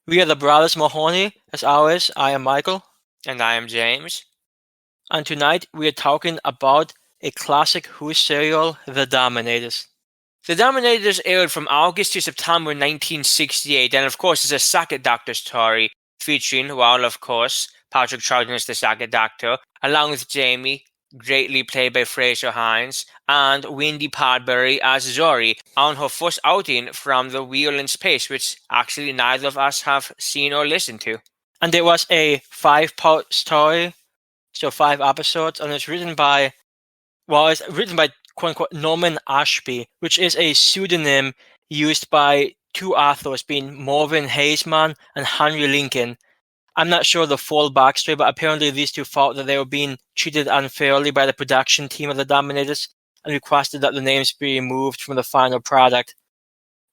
We are the Brothers Mahoney. As always, I am Michael. And I am James. And tonight we are talking about a classic Who serial, The Dominators. The Dominators aired from August to September 1968, and of course it's a Saga Doctor story featuring, well, of course, Patrick Troughton as the Saga Doctor, along with Jamie, greatly played by Frazer Hines, and Wendy Padbury as Zori on her first outing from the Wheel in Space, which actually neither of us have seen or listened to. And it was a 5-part story, so 5 episodes, and it's written by quote unquote Norman Ashby, which is a pseudonym used by 2 authors, being Mervyn Haisman and Henry Lincoln. I'm not sure the full backstory, but apparently these 2 thought that they were being treated unfairly by the production team of the Dominators and requested that the names be removed from the final product.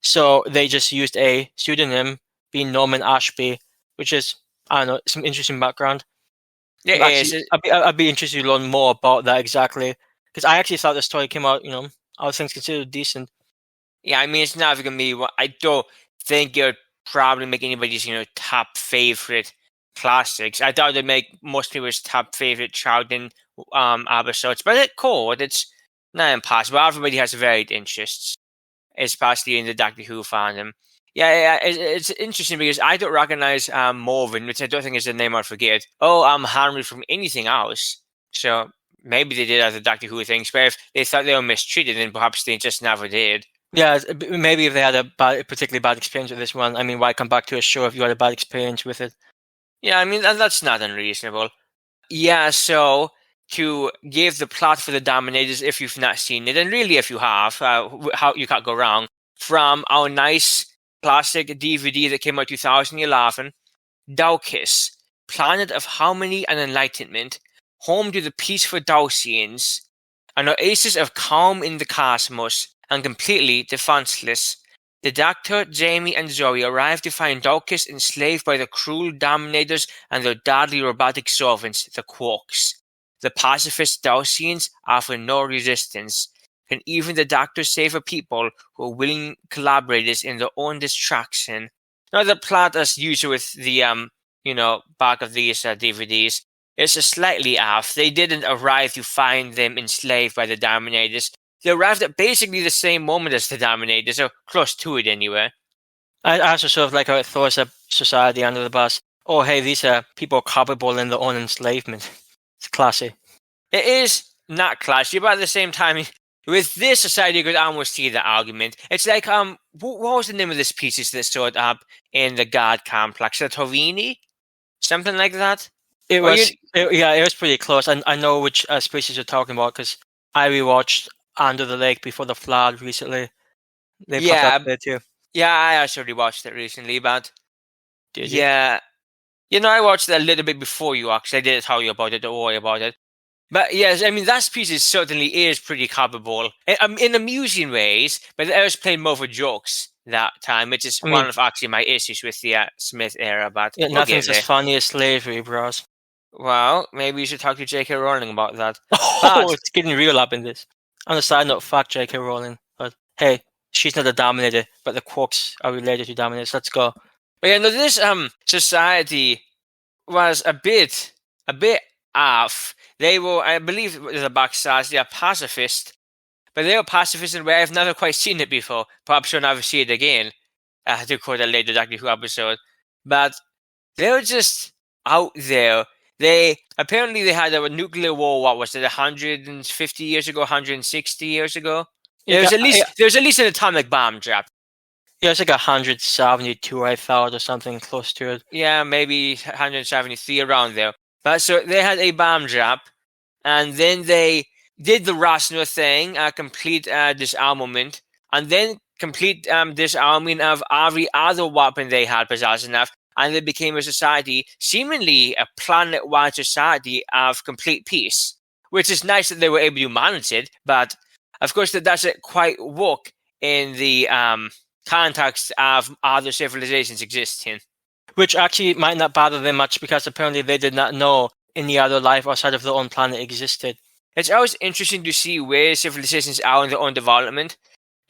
So they just used a pseudonym, being Norman Ashby, which is, I don't know, some interesting background. I'd be interested to learn more about that exactly, because I actually thought the story came out, all things considered, decent. Yeah, I mean, it's not going to be. I don't think it would probably make anybody's, top favorite classics. I doubt it'd make most people's top favorite Troughton episodes, but it could. It's not impossible. Everybody has varied interests, especially in the Doctor Who fandom. Yeah, it's interesting because I don't recognize Mervyn, which I don't think is the name I forget. Oh, I'm Henry from anything else. So maybe they did other Doctor Who things, but if they thought they were mistreated, then perhaps they just never did. Yeah, maybe if they had a particularly bad experience with this one, I mean, why come back to a show if you had a bad experience with it? Yeah, I mean, that's not unreasonable. Yeah, so to give the plot for the Dominators, if you've not seen it, and really if you have, how you can't go wrong, from our nice classic DVD that came out 2011, Daucus, Planet of Harmony and Enlightenment, home to the peaceful Daucians, an oasis of calm in the cosmos, and completely defenseless. The Doctor, Jamie, and Zoe arrive to find Daucus enslaved by the cruel Dominators and their deadly robotic servants, the Quarks. The pacifist Daucians offer no resistance. Can even the Doctor save a people who are willing collaborators in their own destruction? Now, the plot, as usual with the back of these DVDs, is slightly off. They didn't arrive to find them enslaved by the Dominators. They arrived at basically the same moment as the Dominators, or close to it anyway. I also sort of like how it throws a society under the bus. Oh, hey, these are people culpable in their own enslavement. It's classy. It is not classy, but at the same time, with this society, you could almost see the argument. It's like, what was the name of this species that showed up in the God complex? The Torini? Something like that? It was pretty close. I know which species you're talking about because I rewatched Under the Lake Before the Flood recently. They popped up there too. Yeah, I actually watched it recently, but I watched it a little bit before you actually. I didn't tell you about it, don't worry about it. But yes, I mean, that species certainly is pretty culpable in amusing ways, but I was playing more for jokes that time, which is one of actually my issues with the Smith era. But nothing's as funny as slavery, bros. Well, maybe you should talk to J.K. Rowling about that. Oh, it's getting real up in this. On the side note, fuck J.K. Rowling. But hey, she's not a Dominator, but the Quarks are related to Dominators. Let's go. But yeah, no, this society was a bit off. They were, I believe, the backside, they are pacifist, but they were pacifist in a way I've never quite seen it before. Perhaps I'll never see it again. To quote a later Doctor Who episode, but they were just out there. They had a nuclear war. What was it? 150 years ago, 160 years ago. There's at least an atomic bomb dropped. Yeah, it's like 172, I thought, or something close to it. Yeah, maybe 173 around there. But so they had a bomb drop, and then they did the rational thing, complete disarmament, and then complete disarming of every other weapon they had possessed enough. And they became a society, seemingly a planet-wide society of complete peace, which is nice that they were able to manage it, but of course that doesn't quite work in the context of other civilizations existing. Which actually might not bother them much because apparently they did not know any other life outside of their own planet existed. It's always interesting to see where civilizations are in their own development,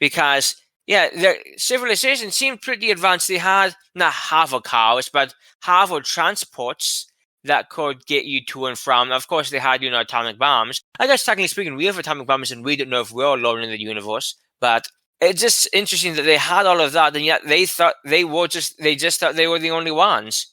because Yeah, their civilization seemed pretty advanced. They had not hover cars, but hover transports that could get you to and from. Of course, they had, atomic bombs. I guess technically speaking, we have atomic bombs, and we don't know if we're alone in the universe. But it's just interesting that they had all of that, and yet they thought they just thought they were the only ones.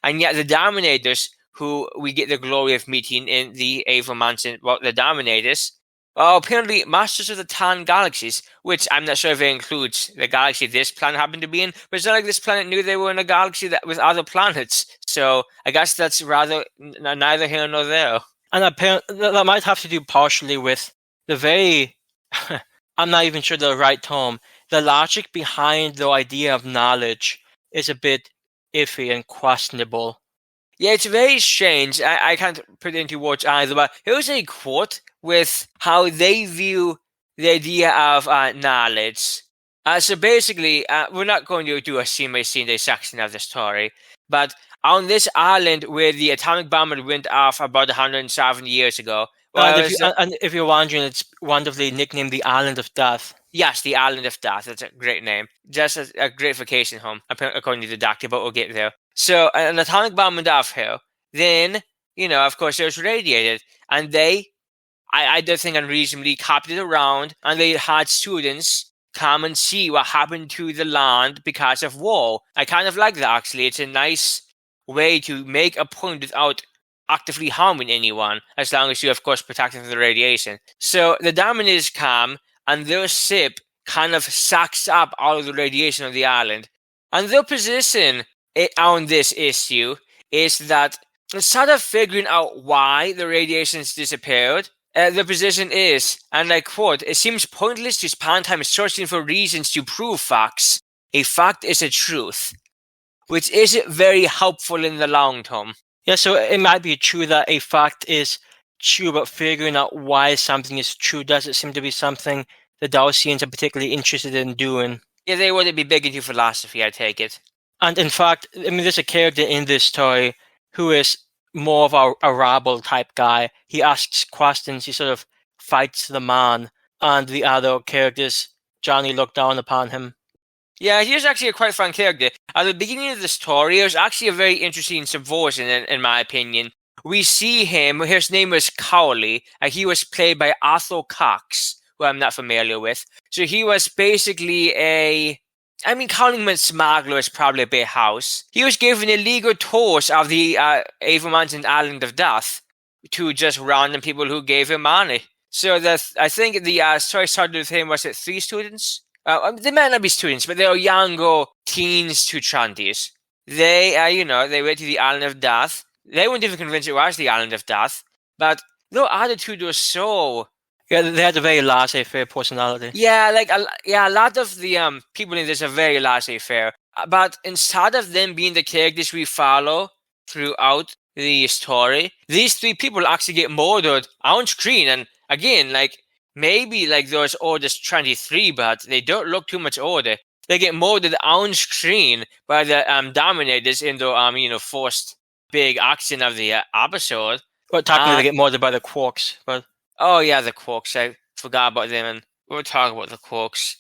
And yet the Dominators, who we get the glory of meeting in the Ava Mansion, the Dominators, are apparently masters of the Tan galaxies, which I'm not sure if it includes the galaxy this planet happened to be in, but it's not like this planet knew they were in a galaxy that with other planets. So I guess that's rather neither here nor there. And apparently that might have to do partially with the very, I'm not even sure the right term, the logic behind the idea of knowledge is a bit iffy and questionable. Yeah, it's very strange. I can't put it into words either, but here's a quote with how they view the idea of knowledge. So basically, we're not going to do a scene-by-scene dissection of the story, but on this island where the atomic bomb went off about 170 years ago. And if you're wondering, it's wonderfully nicknamed the Island of Death. Yes, the Island of Death. That's a great name. Just a great vacation home, according to the doctor, but we'll get there. So an atomic bomb went off here. Then, of course, it was radiated. And I don't think unreasonably, copied it around. And they had students come and see what happened to the land because of war. I kind of like that, actually. It's a nice way to make a point without actively harming anyone, as long as you, of course, protect them from the radiation. So the Dominators come, and their ship kind of sucks up all of the radiation of the island. And their position on this issue is that instead of figuring out why the radiation has disappeared, the position is, and I quote, "It seems pointless to spend time searching for reasons to prove facts. A fact is a truth," which isn't very helpful in the long term. Yeah, so it might be true that a fact is true, but figuring out why something is true doesn't seem to be something the Dalsians are particularly interested in doing. Yeah, they wouldn't be big into philosophy, I take it. And in fact, there's a character in this story who is more of a rabble type guy. He asks questions, he sort of fights the man, and the other characters generally look down upon him. Yeah, he was actually a quite fun character. At the beginning of the story, it was actually a very interesting subversion, in my opinion. We see him, his name was Cowley, and he was played by Arthur Cox, who I'm not familiar with. So he was basically calling him a smuggler is probably a bit house. He was given illegal tours of the Avermans and Island of Death to just random people who gave him money. So I think the story started with him, was it 3 students? They might not be students, but they are younger teens to 20s. They, they went to the Island of Death. They weren't even convinced it was the Island of Death, but their attitude was so... Yeah, they had a very laissez-faire personality. Yeah, a lot of the people in this are very laissez-faire. But instead of them being the characters we follow throughout the story, these 3 people actually get murdered on screen. And again, maybe there's orders 23, but they don't look too much older. They get murdered on screen by the Dominators in the first big action of the episode. But technically they get murdered by the Quarks, but... Oh yeah, the Quarks. I forgot about them, and we'll talk about the Quarks.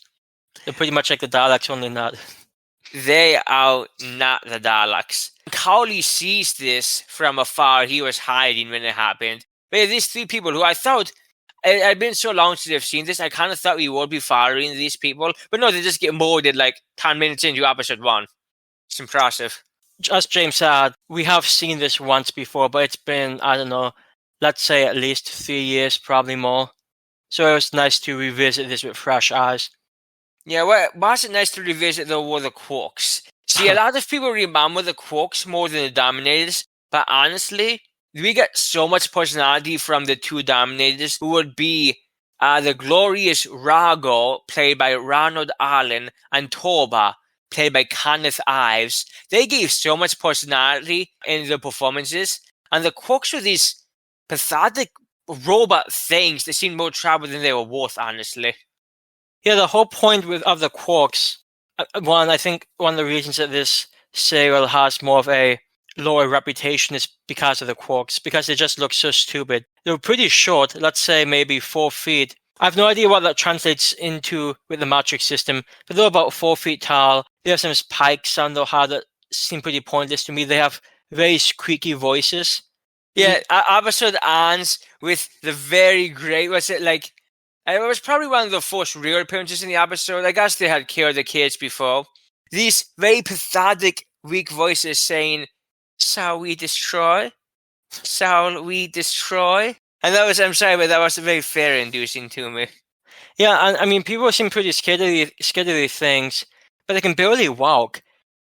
They're pretty much like the Daleks, only not. They are not the Daleks. Cowley sees this from afar. He was hiding when it happened. But these 3 people who I thought... It had been so long since I've seen this, I kind of thought we would be following these people. But no, they just get murdered 10 minutes into episode 1. It's impressive. As James said, we have seen this once before, but it's been, I don't know, let's say at least 3 years, probably more. So it was nice to revisit this with fresh eyes. Yeah, well, was it nice to revisit though were the Quarks? See, a lot of people remember the Quarks more than the Dominators, but honestly, we get so much personality from the 2 Dominators, who would be the glorious Rago, played by Ronald Allen, and Torba, played by Kenneth Ives. They gave so much personality in their performances, and the Quarks were these pathetic robot things that seemed more trouble than they were worth, honestly. Yeah, the whole point of the Quarks, I think one of the reasons that this serial has more of a lower reputation is because of the Quarks, because they just look so stupid. They were pretty short, let's say maybe 4 feet, I have no idea what that translates into with the matrix system, but they're about 4 feet tall. They have some spikes on their head that seem pretty pointless to me. They have very squeaky voices. Yeah, episode ends with the very great, was it like, it was probably one of the first real appearances in the episode. I guess they had killed the kids before. These very pathetic, weak voices saying, "Shall we destroy? Shall we destroy?" And that was, I'm sorry, but that was very fear-inducing to me. Yeah, and I mean, people seem pretty scared of these things, but they can barely walk.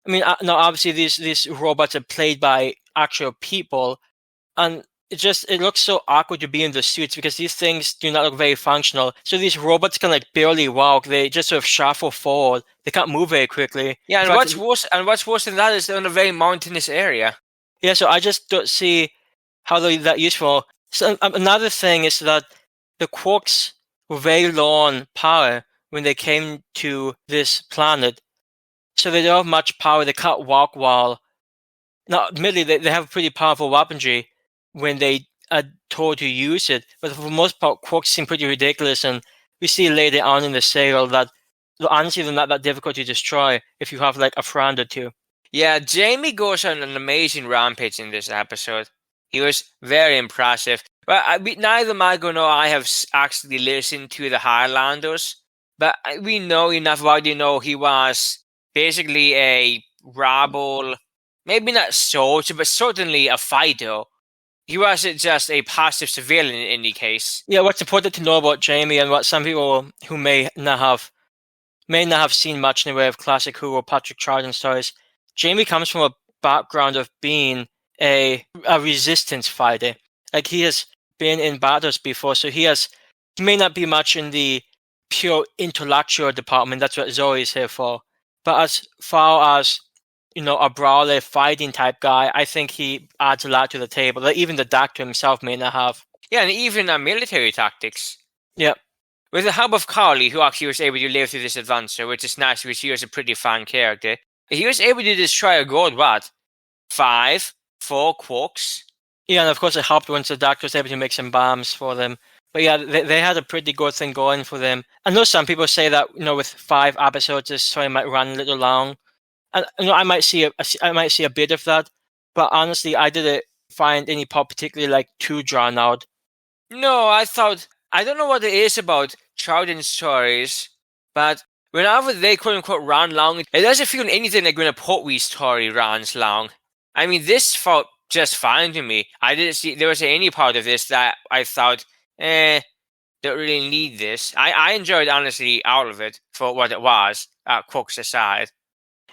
I mean, now obviously these robots are played by actual people, and it looks so awkward to be in the suits because these things do not look very functional. So these robots can like barely walk; they just sort of shuffle forward. They can't move very quickly. Yeah, and In fact, what's worse than that is they're in a very mountainous area. yeah, so I just don't see how they're that useful. So another thing is that the quarks were very low on power when they came to this planet. So they don't have much power. They can't walk well. Now, admittedly, they have pretty powerful weaponry when they are told to use it. But for the most part, quarks seem pretty ridiculous. And we see later on in the serial that honestly, they're not that difficult to destroy if you have like a friend or two. Yeah, Jamie goes on an amazing rampage in this episode. He was very impressive. But neither Michael nor I have actually listened to the Highlanders, but we know enough about, he was basically a rebel, maybe not soldier, but certainly a fighter. He wasn't just a passive civilian in any case. Yeah, what's important to know about Jamie and what some people who may not have seen much in the way of classic Who or Patrick Troughton stories, Jamie comes from a background of being a resistance fighter. Like he has been in battles before, so he may not be much in the pure intellectual department. That's what Zoe is here for. But as far as a brawler fighting type guy, I think he adds a lot to the table that even the Doctor himself may not have. Yeah, and even military tactics. Yeah. With the help of Carly, who actually was able to live through this adventure, which is nice because he was a pretty fun character, he was able to destroy a good, 4 quarks? Yeah, and of course it helped once the Doctor was able to make some bombs for them. But yeah, they had a pretty good thing going for them. I know some people say that with 5 episodes, this story might run a little long, and I might see a bit of that. But honestly, I didn't find any part particularly too drawn out. No, I don't know what it is about Troughton stories, but whenever they quote unquote run long, it doesn't feel anything like when a Pertwee story runs long. I mean, this felt just fine to me. I didn't see there was any part of this that I thought, don't really need this. I enjoyed honestly all of it for what it was, quirks aside.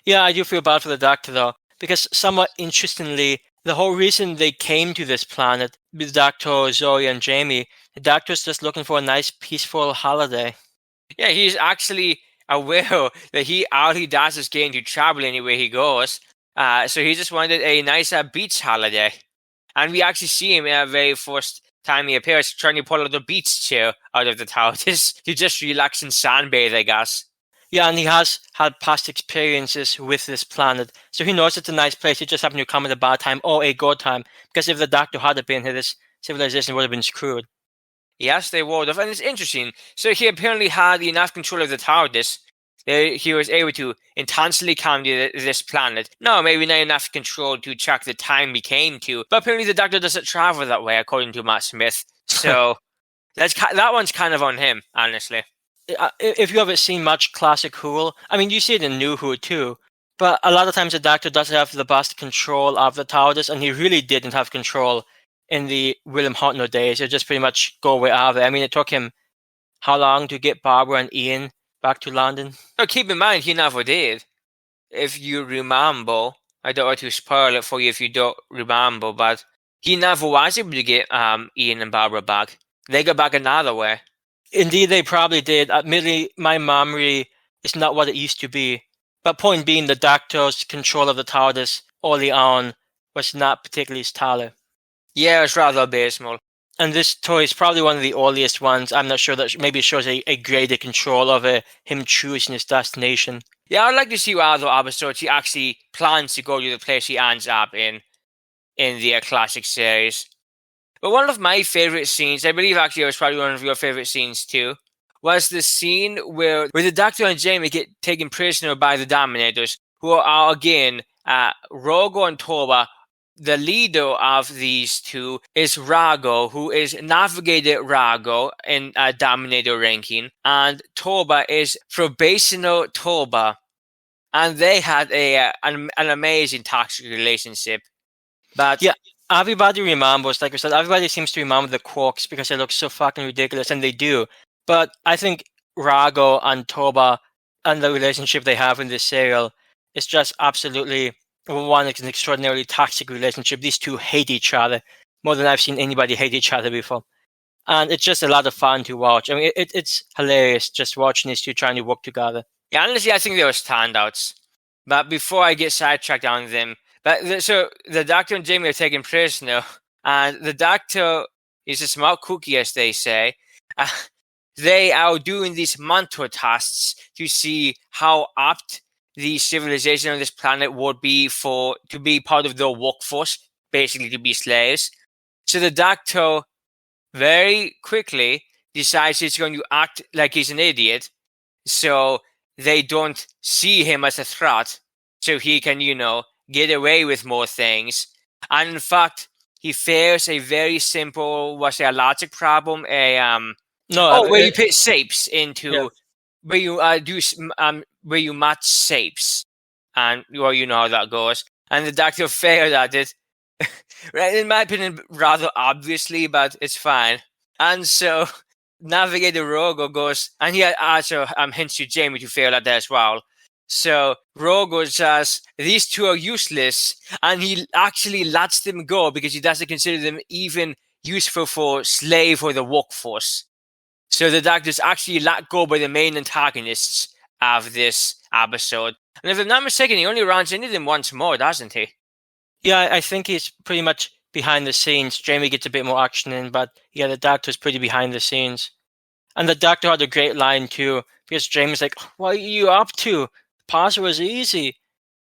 Yeah, I do feel bad for the Doctor though, because somewhat interestingly, the whole reason they came to this planet with Doctor, Zoe, and Jamie, the Doctor's just looking for a nice, peaceful holiday. Yeah, he's actually aware that all he does is getting to travel anywhere he goes. So he just wanted a nice beach holiday. And we actually see him in the very first time he appears trying to pull out the beach chair out of the TARDIS to just relax and sunbathe, I guess. Yeah, and he has had past experiences with this planet, so he knows it's a nice place. He just happened to come at a bad time or a good time, because if the Doctor hadn't been here, this civilization would have been screwed. Yes, they would have, and it's interesting. So he apparently had enough control of the TARDIS. He was able to intensely calm this planet. No, maybe not enough control to track the time he came to, but apparently the Doctor doesn't travel that way, according to Matt Smith. So that one's kind of on him, honestly. If you haven't seen much classic Who, I mean, you see it in New Who too, but a lot of times the Doctor doesn't have the best control of the TARDIS, and he really didn't have control in the William Hartnell days. It just pretty much go wherever. I mean, it took him how long to get Barbara and Ian back to London? No, keep in mind, he never did. If you remember, I don't want to spoil it for you if you don't remember, but he never was able to get Ian and Barbara back. They got back another way. Indeed, they probably did. Admittedly, my memory is not what it used to be. But point being, the Doctor's control of the TARDIS early on was not particularly stellar. Yeah, it's rather abysmal. And this toy is probably one of the earliest ones. I'm not sure that maybe it shows a greater control of him choosing his destination. Yeah, I'd like to see what other episodes he actually plans to go to the place he ends up in the classic series. But one of my favorite scenes, I believe actually it was probably one of your favorite scenes too, was the scene where the Doctor and Jamie get taken prisoner by the Dominators, who are again Rogo and Toba. The leader of these two is Rago, who is Navigator Rago in Dominator ranking, and Toba is Probationer Toba. And they had an amazing toxic relationship. But yeah, everybody remembers, like I said, everybody seems to remember the Quarks because they look so fucking ridiculous, and they do. But I think Rago and Toba and the relationship they have in this serial is just absolutely one. It's an extraordinarily toxic relationship. These two hate each other more than I've seen anybody hate each other before. And it's just a lot of fun to watch. I mean, it's hilarious just watching these two trying to work together. yeah, honestly, I think they were standouts. But before I get sidetracked on them, so the Doctor and Jamie are taken prisoner, and the Doctor is a smart cookie, as they say. They are doing these mentor tests to see how apt the civilization on this planet would be to be part of their workforce, basically to be slaves. So the Doctor very quickly decides he's going to act like he's an idiot, so they don't see him as a threat, so he can, get away with more things. And in fact, he fails a very simple, a logic problem? Where you put shapes into, Yeah. where you where you match shapes, and you know how that goes. And the Doctor failed at it. Right, in my opinion, rather obviously, but it's fine. And so Navigator Rogo goes, and he also hints to Jamie to fail at that as well. So Rogo says these two are useless, and he actually lets them go because he doesn't consider them even useful for slave or the workforce. So the Doctor's actually let go by the main antagonists of this episode. And if I'm not mistaken, he only runs into them once more, doesn't he? Yeah, I think he's pretty much behind the scenes. Jamie gets a bit more action in, but yeah, the Doctor's pretty behind the scenes. And the Doctor had a great line too, because Jamie's like, "What are you up to? The password was easy."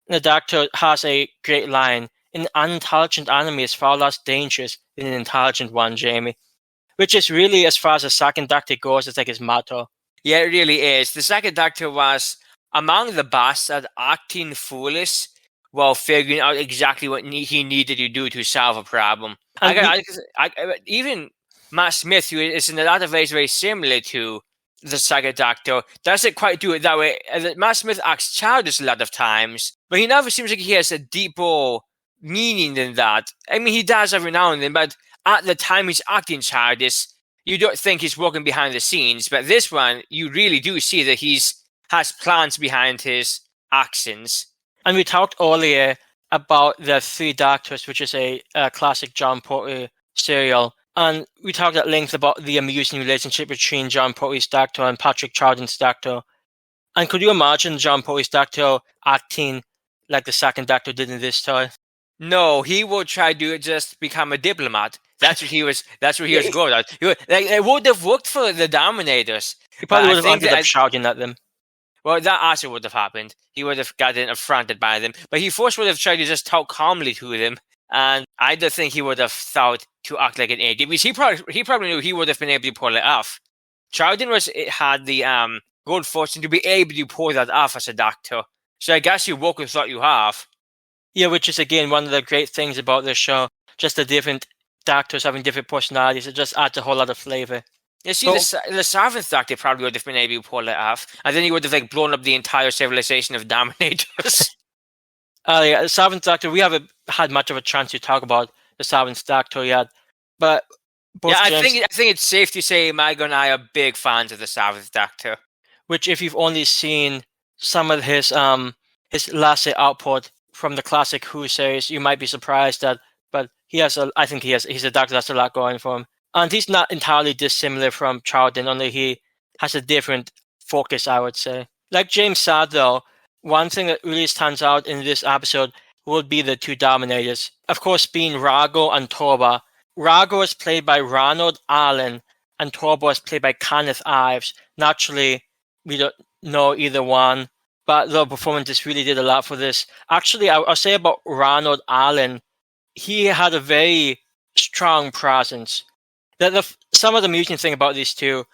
And the Doctor has a great line: "An unintelligent enemy is far less dangerous than an intelligent one, Jamie." Which is really, as far as the second Doctor goes, it's like his motto. Yeah, it really is. The second Doctor was among the best at acting foolish while figuring out exactly what he needed to do to solve a problem. Even Matt Smith, who is in a lot of ways very similar to the second Doctor, doesn't quite do it that way. Matt Smith acts childish a lot of times, but he never seems like he has a deeper meaning than that. I mean, he does every now and then, but at the time he's acting childish, you don't think he's working behind the scenes. But this one, you really do see that has plans behind his actions. And we talked earlier about the Three Doctors, which is a classic John Porter serial. And we talked at length about the amusing relationship between John Porter's Doctor and Patrick Troughton's Doctor. And could you imagine John Porter's Doctor acting like the second Doctor did in this story? No, he would try to just become a diplomat. That's what he was. That's what he was going at. It would have worked for the Dominators. He probably would have ended up shouting at them. Well, that also would have happened. He would have gotten affronted by them. But he first would have tried to just talk calmly to them. And I don't think he would have thought to act like an idiot. Because he probably knew he would have been able to pull it off. Troughton had the good fortune to be able to pull that off as a Doctor. So I guess you work with what you have. Yeah, which is, again, one of the great things about this show. Just the different Doctors having different personalities. It just adds a whole lot of flavor. You see, the seventh Doctor probably would have been able to pull it off, and then he would have blown up the entire civilization of Dominators. Yeah, the seventh Doctor. We haven't had much of a chance to talk about the seventh Doctor yet, but I think it's safe to say Mag and I are big fans of the seventh Doctor. Which, if you've only seen some of his last output from the classic Who series, you might be surprised at. But he's a Doctor that's a lot going for him. And he's not entirely dissimilar from Troughton, only he has a different focus, I would say. Like James said, though, one thing that really stands out in this episode would be the two Dominators. Of course, being Rago and Torba. Rago is played by Ronald Allen, and Torba is played by Kenneth Ives. Naturally, we don't know either one, but the performances really did a lot for this. Actually, I'll say about Ronald Allen, he had a very strong presence. Some of the amusing thing about these two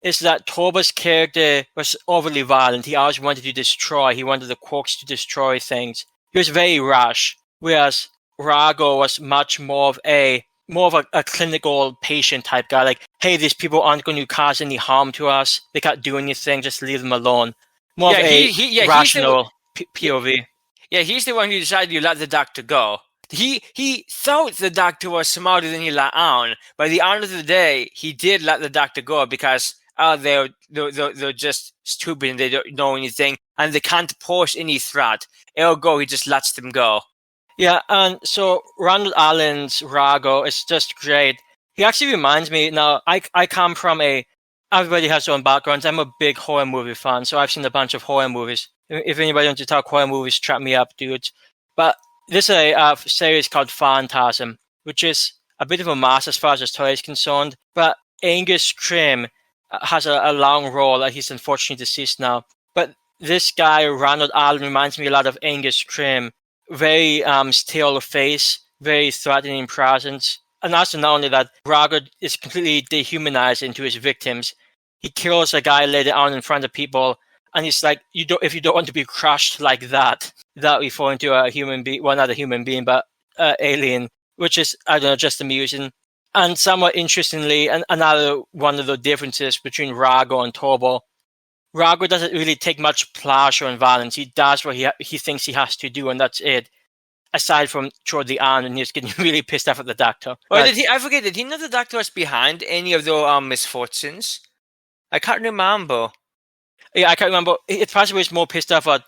is that Torba's character was overly violent. He always wanted to destroy. He wanted the Quarks to destroy things. He was very rash, whereas Rago was much more of a clinical patient type guy. Like, hey, these people aren't going to cause any harm to us. They can't do anything. Just leave them alone. More of a rational POV. Yeah, he's the one who decided to let the Doctor go. He thought the Doctor was smarter than he let on. By the end of the day, he did let the Doctor go because they're just stupid and they don't know anything and they can't pose any threat. Ergo, he just lets them go. Yeah, and so Ronald Allen's Rago is just great. He actually reminds me, now, I come from everybody has their own backgrounds. I'm a big horror movie fan, so I've seen a bunch of horror movies. If anybody wants to talk horror movies, trap me up, dudes. But this is a series called Phantasm, which is a bit of a mess as far as the story is concerned. But Angus Scrimm has a long role. He's unfortunately deceased now. But this guy, Ronald Allen, reminds me a lot of Angus Scrimm. Very still face, very threatening presence. And also not only that, Rago is completely dehumanized into his victims. He kills a guy later on in front of people, and he's like, if you don't want to be crushed like that, referring to a human being, well, not a human being, but alien, which is, I don't know, just amusing. And somewhat interestingly, another one of the differences between Rago and Torbo, Rago doesn't really take much pleasure in violence. He does what he thinks he has to do, and that's it. Aside from toward the end, and he's getting really pissed off at the Doctor. Or did he know the Doctor was behind any of the misfortunes? I can't remember. Yeah, I can't remember. It possibly was more pissed off at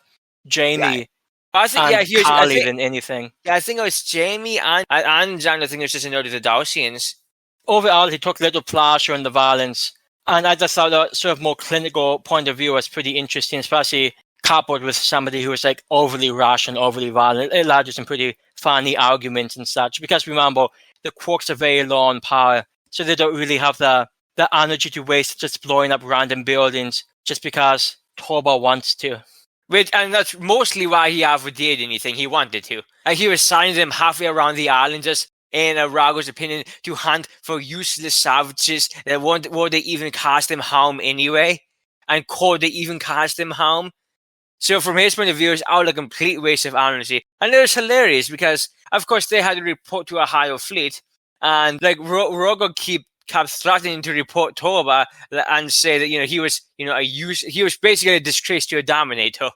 Jamie Carly than anything. Yeah, I think it was Jamie and Jan. I think it was just another of the Dalsians. Overall, he took little pleasure in the violence. And I just thought that sort of more clinical point of view was pretty interesting, especially coupled with somebody who was like overly rash and overly violent. It allowed you some pretty funny arguments and such. Because remember, the Quarks are very low on power, so they don't really have the energy to waste just blowing up random buildings just because Torba wants to. And that's mostly why he ever did anything. He wanted to. And he was signing them halfway around the island just, in Rago's opinion, to hunt for useless savages that would they even cause them harm anyway? And could they even cause them harm? So from his point of view, it's all a complete waste of energy. And it was hilarious because, of course, they had to report to a higher fleet. And like Rago kept threatening to report Torba and say that, he was, he was basically a disgrace to a Dominator.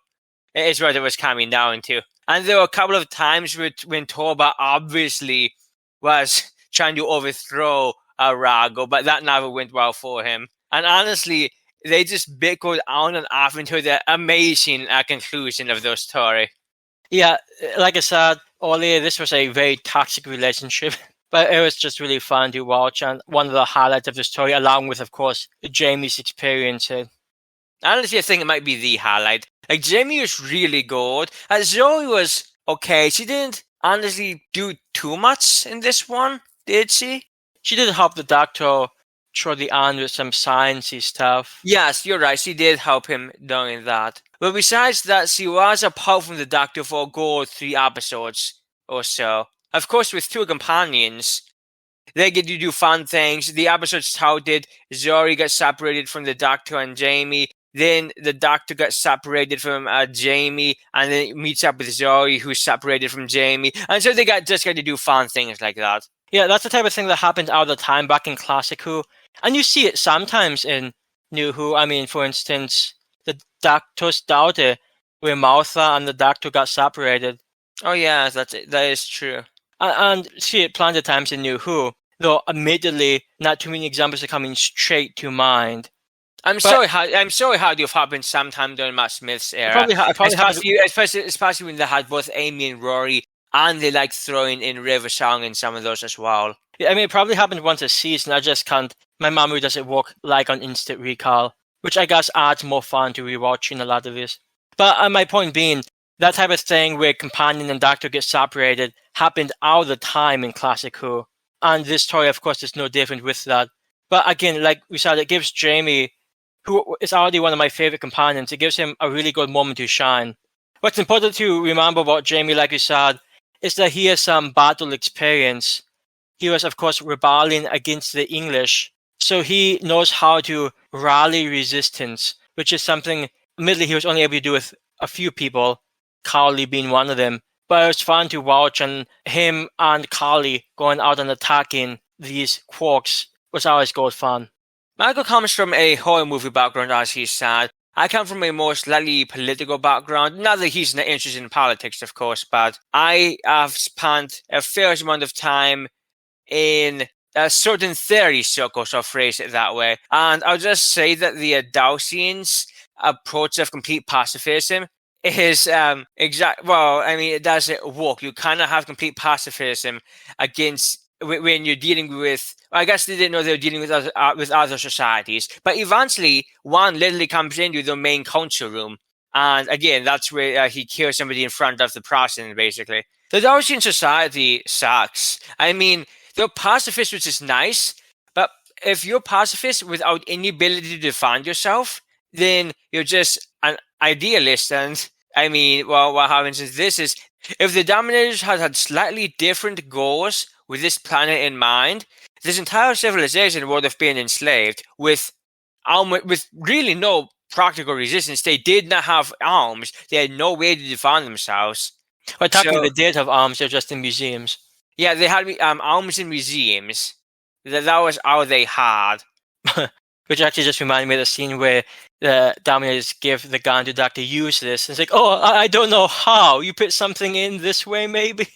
Is what it was coming down to. And there were a couple of times when Torba obviously was trying to overthrow Rago, but that never went well for him. And honestly, they just bickered on and off until the amazing conclusion of their story. Yeah, like I said earlier, this was a very toxic relationship, but it was just really fun to watch, and one of the highlights of the story, along with, of course, Jamie's experience. Honestly, I think it might be the highlight. Like, Jamie was really good. Zoe was okay. She didn't honestly do too much in this one, did she? She did help the Doctor toward the end with some sciencey stuff. Yes, you're right. She did help him doing that. But besides that, she was apart from the Doctor for a good 3 episodes or so. Of course, with 2 companions, they get to do fun things. The episode started, Zoe got separated from the Doctor and Jamie. Then the Doctor got separated from Jamie, and then meets up with Zoe, who's separated from Jamie. And so they just got to do fun things like that. Yeah, that's the type of thing that happened all the time back in Classic Who. And you see it sometimes in New Who. I mean, for instance, the Doctor's daughter, where Martha and the Doctor got separated. Oh, yeah, that is true. And see it plenty of times in New Who, though admittedly, not too many examples are coming straight to mind. I'm sorry how you've happened sometime during Matt Smith's era. Especially when they had both Amy and Rory, and they like throwing in River Song in some of those as well. Yeah, I mean, it probably happened once a season. I just can't. My memory doesn't work like on instant recall, which I guess adds more fun to rewatching a lot of this. But my point being, that type of thing where companion and Doctor get separated happened all the time in Classic Who, and this story, of course, is no different with that. But again, like we said, it gives Jamie, who is already one of my favorite companions, it gives him a really good moment to shine. What's important to remember about Jamie, like you said, is that he has some battle experience. He was, of course, rebelling against the English So he knows how to rally resistance, which is something, admittedly, he was only able to do with a few people, Carly being one of them. But it was fun to watch, and him and Carly going out and attacking these quarks was always good fun. Michael comes from a horror movie background, as he said. I come from a more slightly political background. Not that he's not interested in politics, of course, but I have spent a fair amount of time in certain theory circles, I'll phrase it that way. And I'll just say that the Dowsians' approach of complete pacifism is it doesn't work. You kind of have complete pacifism against when you're dealing with. I guess they didn't know they were dealing with other societies, but eventually one literally comes into the main council room, and again that's where he kills somebody in front of the president. Basically, the Dowsian society sucks. I mean, they're pacifist, which is nice, but if you're pacifist without any ability to defend yourself, then you're just an idealist. And I mean, well, what happens is if the Dominators had slightly different goals with this planet in mind, this entire civilization would have been enslaved with really no practical resistance. They did not have arms. They had no way to defend themselves. But technically, they did have arms. They're just in museums. Yeah, they had arms in museums. That was all they had. Which actually just reminded me of the scene where the Dominators give the gun to Doctor use this. It's like, oh, I don't know how. You put something in this way, maybe?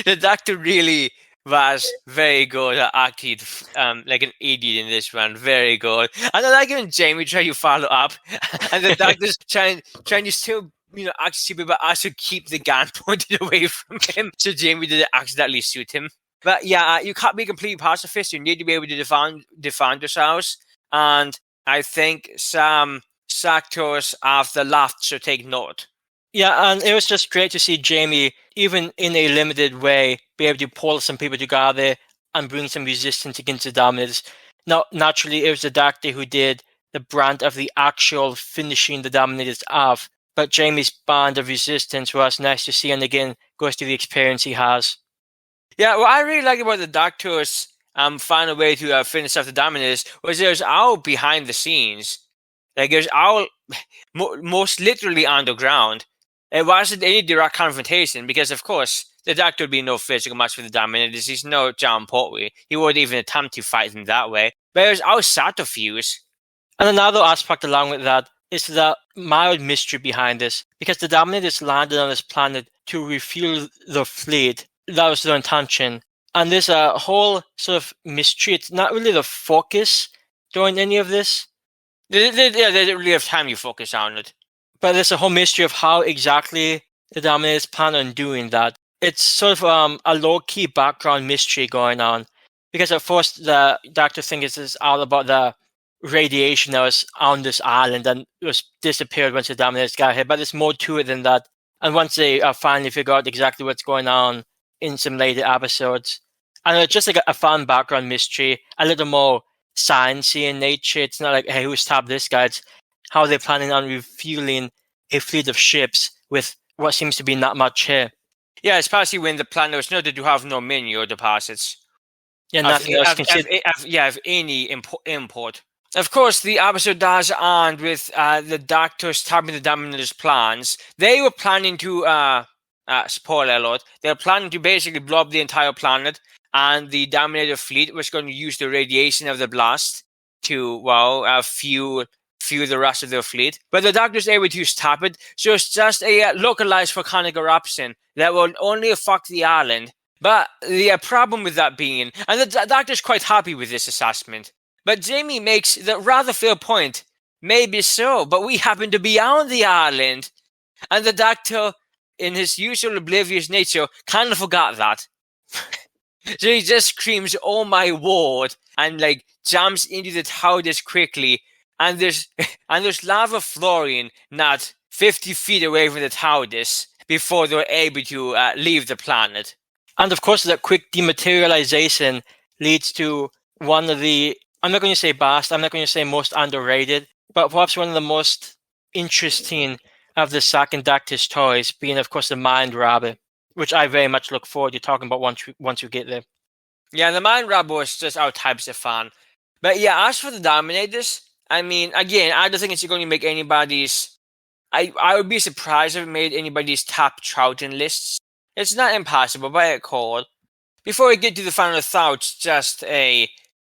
The Doctor really was very good at acting like an idiot in this one. Very good. And I like when Jamie try to follow up, and the Doctor's trying to still act stupid, but also keep the gun pointed away from him, so Jamie didn't accidentally shoot him. But yeah, you can't be complete pacifist. You need to be able to defend yourselves. And I think some sectors of the left should take note. Yeah, and it was just great to see Jamie, even in a limited way, be able to pull some people together and bring some resistance against the Dominators. Now, naturally, it was the Doctor who did the brunt of the actual finishing the Dominators off, but Jamie's band of resistance was nice to see, and again, goes to the experience he has. Yeah, what I really like about the Doctor's final way to finish off the Dominators was there's all behind the scenes. Like, there's all most literally underground. It wasn't any direct confrontation because, of course, the Doctor would be no physical match for the Dominators. He's no John Pertwee. He wouldn't even attempt to fight them that way. But there's all subterfuge. And another aspect along with that is the mild mystery behind this, because the Dominators landed on this planet to refuel the fleet. That was their intention. And there's a whole sort of mystery. It's not really the focus during any of this. They didn't really have time to focus on it. But there's a whole mystery of how exactly the Dominators plan on doing that. It's sort of a low-key background mystery going on. Because at first the Doctor thinks this is all about the radiation that was on this island and it was disappeared once the Dominators got here. But there's more to it than that. And once they finally figure out exactly what's going on in some later episodes. And it's just like a fun background mystery, a little more sciencey in nature. It's not like, hey, who stabbed this guy? It's how they're planning on refueling a fleet of ships with what seems to be not much here. Yeah, especially when the planet was noted to have no mineral deposits. Yeah, nothing else considered. Of any import. Of course, the episode does end with the Doctor stopping the Dominators' plans. They were planning to, spoiler alert, they were planning to basically blow up the entire planet, and the Dominator fleet was going to use the radiation of the blast to, fuel the rest of their fleet. But the Doctor's able to stop it, so it's just a localized volcanic eruption that will only affect the island. But the problem with that being, and the Doctor's quite happy with this assessment, but Jamie makes the rather fair point, maybe so, but we happen to be on the island. And the Doctor, in his usual oblivious nature, kind of forgot that. So he just screams, "Oh my word," and jumps into the TARDIS quickly. And there's lava flooring not 50 feet away from the TARDIS before they're able to leave the planet. And of course, that quick dematerialization leads to one of the, I'm not going to say best, I'm not going to say most underrated, but perhaps one of the most interesting of the second Doctor's toys being, of course, the Mind Rabbit, which I very much look forward to talking about once we get there. Yeah, the Mind Rub was just our types of fun. But yeah, as for the Dominators, I mean, again, I don't think it's going to make anybody's. I would be surprised if it made anybody's top Troughton lists. It's not impossible, but it could. Before we get to the final thoughts, just a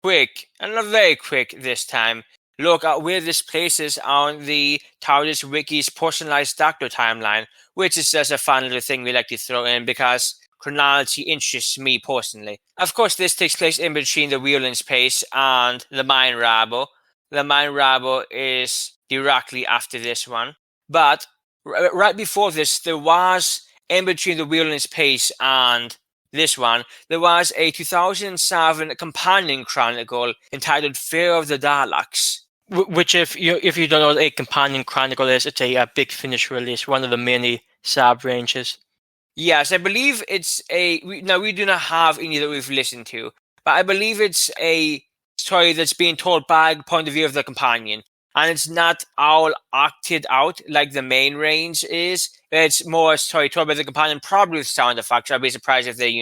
quick, and not very quick this time, look at where this places on the TARDIS Wiki's personalized Doctor timeline, which is just a fun little thing we like to throw in because chronology interests me personally. Of course, this takes place in between the Wheel in Space and the Mind Rabble. The Mind Rabble is directly after this one. But right before this, there was, in between the Wheel in Space and this one, there was a 2007 companion chronicle entitled Fear of the Daleks. Which, if you don't know what a companion chronicle is, it's a Big Finish release, one of the many sub ranges. Yes, I believe it's now we do not have any that we've listened to, but I believe it's a story that's being told by the point of view of the companion. And it's not all acted out like the main range is. It's more a story told by the companion, probably with sound effects. I'd be surprised if they,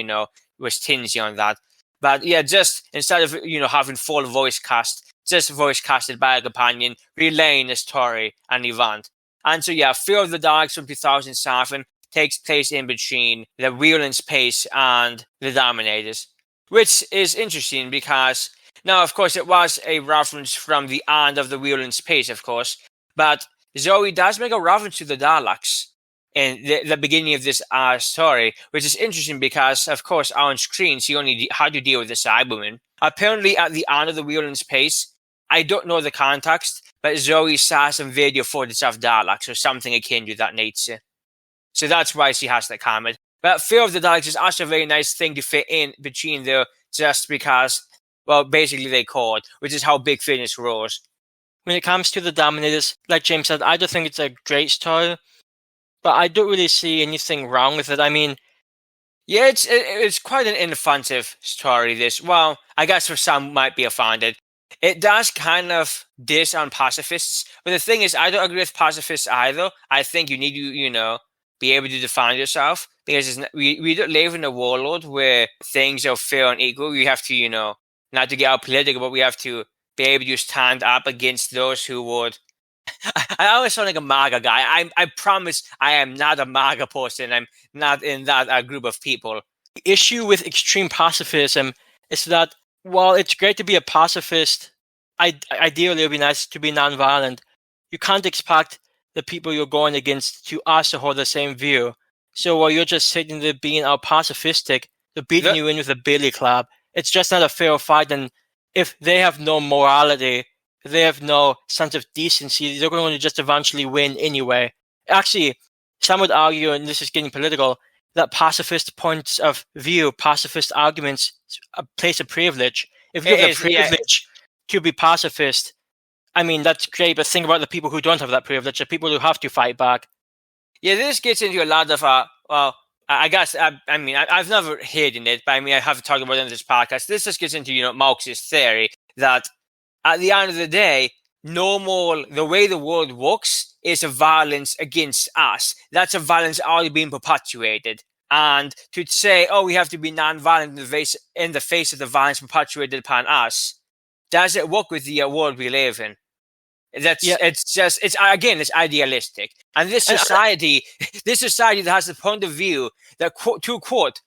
was tingy on that. But yeah, just instead of, having full voice cast, just voice casted by a companion, relaying a story and event. And so yeah, Fear of the Daleks from 2007 takes place in between the Wheel in Space and the Dominators, which is interesting because now, of course, it was a reference from the end of the Wheel in Space, of course, but Zoe does make a reference to the Daleks in the beginning of this story, which is interesting because, of course, on screen, she only had to deal with the Cybermen. Apparently, at the end of the Wheel in Space, I don't know the context, but Zoe saw some video footage of Daleks or something akin to that nature. So that's why she has that comment. But Fear of the Daleks is also a very nice thing to fit in between there, just because, well, basically they call it, which is how Big Finish rolls. When it comes to the Dominators, like James said, I don't think it's a great story, but I don't really see anything wrong with it. I mean, yeah, it's quite an inoffensive story, this. Well, I guess for some might be offended. It does kind of diss on pacifists, but the thing is, I don't agree with pacifists either. I think you need to, be able to define yourself, because we don't live in a world where things are fair and equal. We have to, not to get out political, but we have to be able to stand up against those who would. I always sound like a MAGA guy. I promise I am not a MAGA person. I'm not in that group of people. The issue with extreme pacifism is that while it's great to be a pacifist, ideally it would be nice to be nonviolent. You can't expect the people you're going against to also hold the same view. So while you're just sitting there being all pacifistic, they're beating you in with a billy club. It's just not a fair fight. And if they have no morality, if they have no sense of decency, they're going to just eventually win anyway. Actually, some would argue, and this is getting political, that pacifist points of view, pacifist arguments, a place of privilege. If you have the privilege to be pacifist, I mean, that's great, but think about the people who don't have that privilege, the people who have to fight back. Yeah, this gets into a lot of, I guess, I've never hidden it, but I have to talk about it in this podcast. This just gets into, Marxist theory that at the end of the day, the way the world works is a violence against us. That's a violence already being perpetuated. And to say, we have to be non-violent in the face of the violence perpetuated upon us, does it work with the world we live in? It's idealistic. And this society that has the point of view that, to quote,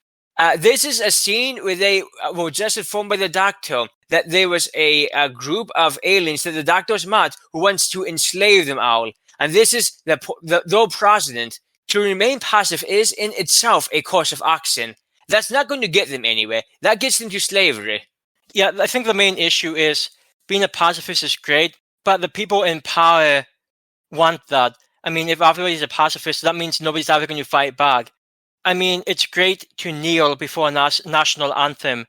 this is a scene where they were just informed by the Doctor that there was a group of aliens that the Doctor's met who wants to enslave them all. And this is the president. To remain passive is in itself a course of action. That's not going to get them anywhere. That gets them to slavery. Yeah, I think the main issue is being a pacifist is great, but the people in power want that. I mean, if everybody's a pacifist, that means nobody's ever going to fight back. I mean, it's great to kneel before a national anthem,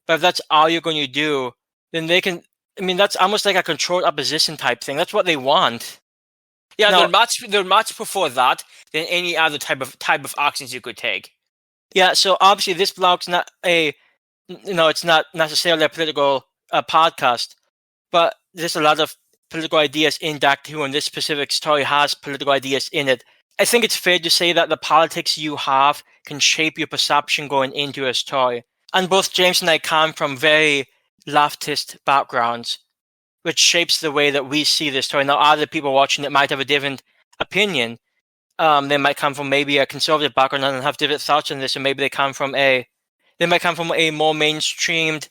but if that's all you're going to do, then they can. I mean, that's almost like a controlled opposition type thing. That's what they want. Yeah, they'll much prefer that than any other type of actions you could take. Yeah, so obviously this blog's not it's not necessarily a political podcast, but there's a lot of political ideas in Doctor Who, and this specific story has political ideas in it. I think it's fair to say that the politics you have can shape your perception going into a story. And both James and I come from very leftist backgrounds, which shapes the way that we see this story. Now, other people watching it might have a different opinion. They might come from maybe a conservative background and have different thoughts on this, or maybe they might come from a more mainstreamed,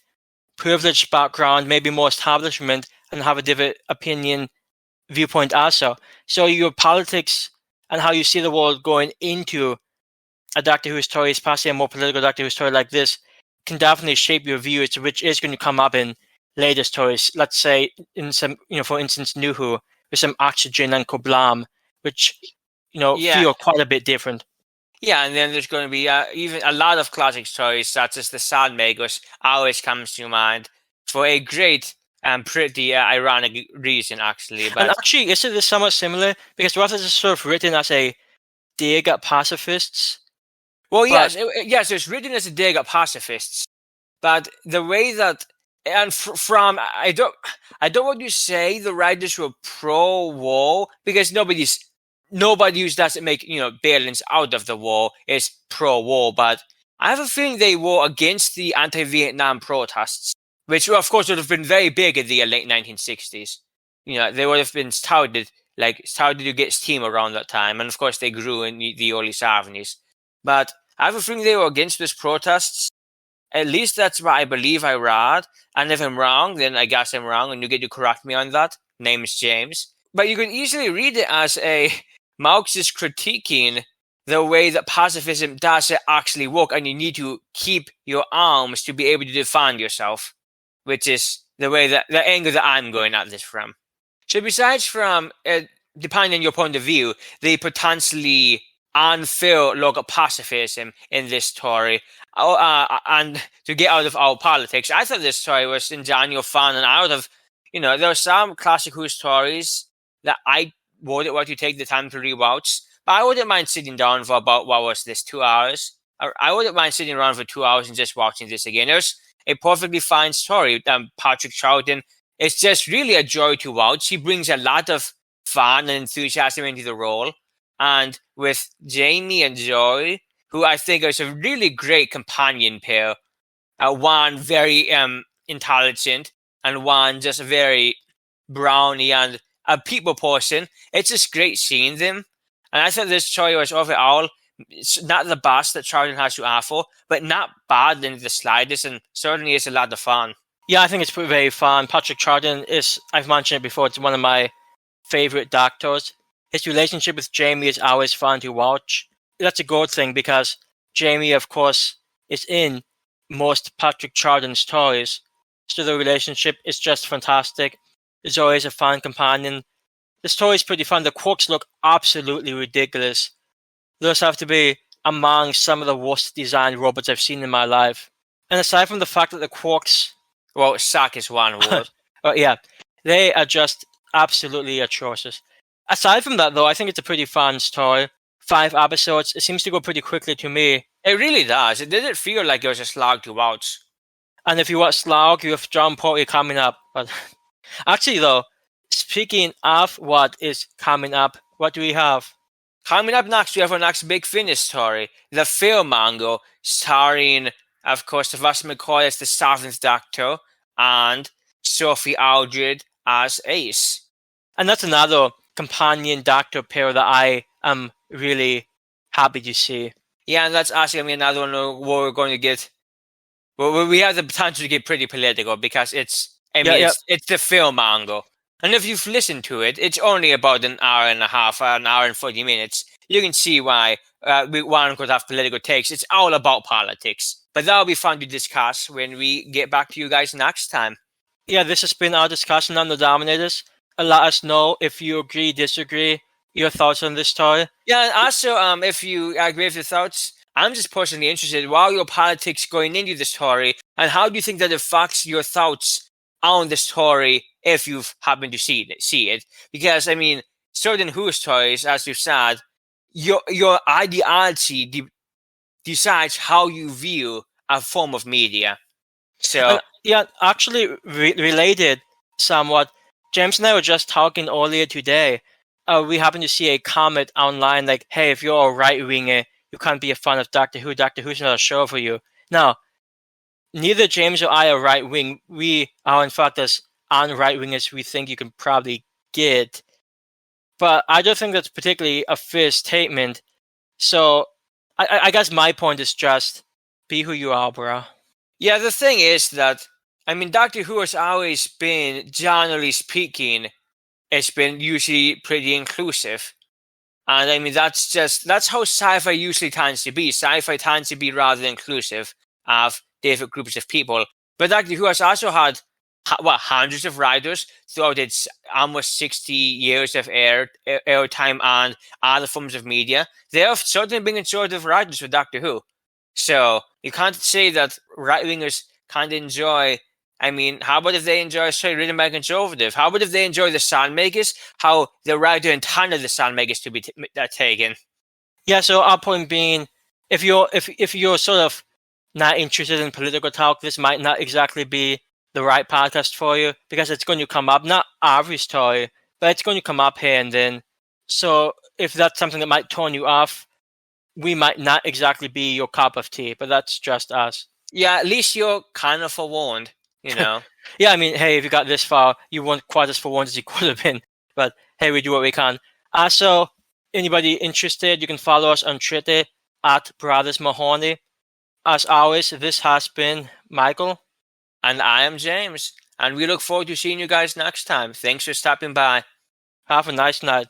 privileged background, maybe more establishment, and have a different opinion viewpoint also. So your politics and how you see the world going into a Doctor Who story, especially a more political Doctor Who story like this, can definitely shape your views, which is going to come up in later stories. Let's say in some, for instance, New Who, with some Oxygen and Koblam, which, feel quite a bit different. Yeah, and then there's going to be even a lot of classic stories, such as the Sandmakers, always comes to mind for a great and pretty ironic reason, actually. But And actually, isn't this somewhat similar? Because Brothers is sort of written as a dig at pacifists. Well, yes, it's written as a dig at pacifists, but the way that from I don't want to say the writers were pro-war, because nobody who doesn't make billions out of the war is pro-war, but I have a feeling they were against the anti-Vietnam protests, which of course would have been very big in the late 1960s. They would have been started to get steam around that time, and of course they grew in the early 70s. But I have a feeling they were against these protests. At least that's what I believe I read. And if I'm wrong, then I guess I'm wrong, and you get to correct me on that. Name is James. But you can easily read it as a Marxist critiquing the way that pacifism doesn't actually work, and you need to keep your arms to be able to defend yourself, which is the angle that I'm going at this from. So besides from, depending on your point of view, the potentially unfair look at pacifism in this story, and to get out of our politics, I thought this story was in general fun, and out of, there are some classic Who stories that I wouldn't want to take the time to rewatch, but I wouldn't mind sitting down for about, 2 hours? I wouldn't mind sitting around for 2 hours and just watching this again. There's a perfectly fine story. Patrick Troughton, it's just really a joy to watch. He brings a lot of fun and enthusiasm into the role. And with Jamie and Joy, who I think is a really great companion pair, one very intelligent and one just very browny and a people person, it's just great seeing them. And I thought this story was overall, it's not the best that Troughton has to offer, but not bad in the slightest, and certainly is a lot of fun. Yeah, I think it's very fun. Patrick Troughton is, I've mentioned it before, it's one of my favorite Doctors. His relationship with Jamie is always fun to watch. That's a good thing, because Jamie, of course, is in most Patrick Troughton stories. So the relationship is just fantastic. There's always a fun companion. The story is pretty fun. The quirks look absolutely ridiculous. Those have to be among some of the worst designed robots I've seen in my life. And aside from the fact that the quirks... Well, suck is one word. Yeah, they are just absolutely atrocious. Aside from that, though, I think it's a pretty fun story. 5 episodes. It seems to go pretty quickly to me. It really does. It didn't feel like it was a slog to watch. And if you watch Slog, you have John Porter coming up. But actually, though, speaking of what is coming up, what do we have? Coming up next, we have our next big finish story, The Fearmonger, starring, of course, Russ McCoy as the 7th Doctor and Sophie Aldred as Ace. And that's another companion Doctor pair that I am really happy to see. Yeah, and that's actually going to be another one where we're going to get... Well, we have the potential to get pretty political, because it's The Fearmonger. And if you've listened to it, it's only about an hour and a half, an hour and 40 minutes. You can see why one could have political takes. It's all about politics. But that'll be fun to discuss when we get back to you guys next time. Yeah, this has been our discussion on the Dominators. Let us know if you agree, disagree, your thoughts on this story. Yeah, and also, if you agree with your thoughts, I'm just personally interested, what are your politics going into the story, and how do you think that affects your thoughts on the story if you've happened to see it? Because, I mean, certain Who stories, as we've said, your ideology decides how you view a form of media. So yeah, actually related somewhat. James and I were just talking earlier today. We happened to see a comment online like, hey, if you're a right-winger, you can't be a fan of Doctor Who. Doctor Who's not a show for you. Now, neither James or I are right wing. We are in fact as un-right wing as we think you can probably get. But I don't think that's particularly a fair statement. So I guess my point is just be who you are, bro. Yeah, the thing is that, I mean, Doctor Who has always been, generally speaking, it's been usually pretty inclusive. And I mean, that's how sci-fi usually tends to be. Sci-fi tends to be rather inclusive of different groups of people. But Doctor Who has also had, hundreds of writers throughout its almost 60 years of airtime and other forms of media. There have certainly been conservative writers for Doctor Who. So you can't say that right-wingers can't enjoy. I mean, how about if they enjoy a story written by a conservative? How about if they enjoy the Soundmakers? How the writer intended the Soundmakers to be taken? Yeah. So our point being, if you're sort of not interested in political talk, this might not exactly be the right podcast for you because it's going to come up not every story, but it's going to come up here and then. So if that's something that might turn you off, we might not exactly be your cup of tea, but that's just us. Yeah, at least you're kind of forewarned, you know. Yeah, I mean, hey, if you got this far, you weren't quite as forewarned as you could have been. But hey, we do what we can. So, anybody interested, you can follow us on Twitter at Brothers Mahoney. As always, this has been Michael. And I am James. And we look forward to seeing you guys next time. Thanks for stopping by. Have a nice night.